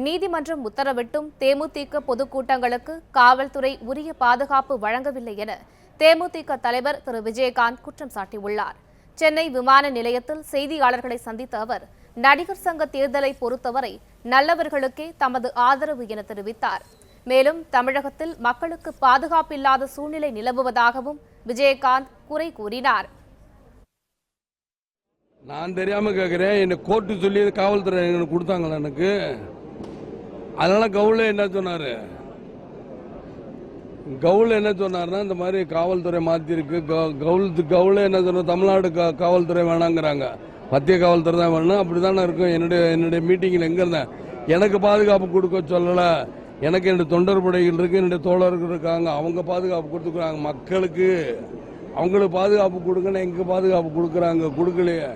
நீதிமன்றம் உத்தரவிட்டும் தேமுதிக பொதுக்கூட்டங்களுக்கு காவல்துறை உரிய பாதுகாப்பு வழங்கவில்லை என தேமுதிக தலைவர் திரு விஜயகாந்த் குற்றம் சாட்டியுள்ளார். சென்னை விமான நிலையத்தில் செய்தியாளர்களை சந்தித்த அவர், நடிகர் சங்க தேர்தலை பொறுத்தவரை நல்லவர்களுக்கே தமது ஆதரவு என தெரிவித்தார். மேலும் தமிழகத்தில் மக்களுக்கு பாதுகாப்பில்லாத சூழ்நிலை நிலவுவதாகவும் விஜயகாந்த் குறை கூறினார். நான் தெரியாம கேட்கிறேன், என்ன கோர்ட்டு சொல்லி காவல்துறை எனக்கு கொடுத்தாங்களா? எனக்கு அதனால கவுல என்ன சொன்னாரு? கவுல என்ன சொன்னார்னா, இந்த மாதிரி காவல்துறை மாத்திருக்கு. கவுல என்ன சொன்ன, தமிழ்நாடு காவல்துறை வேணாங்கிறாங்க, மத்திய காவல்துறை தான் வேணும். அப்படித்தானே இருக்கும். என்னுடைய மீட்டிங்கில் எங்க இருந்தேன், எனக்கு பாதுகாப்பு கொடுக்க சொல்லல. எனக்கு என்னுடைய தொண்டர் படைகள் இருக்கு, என்னுடைய தோழர்கள் இருக்காங்க, அவங்க பாதுகாப்பு கொடுத்துக்கிறாங்க. மக்களுக்கு அவங்களுக்கு பாதுகாப்பு கொடுங்கன்னு எங்க பாதுகாப்பு கொடுக்குறாங்க? கொடுக்கலையே.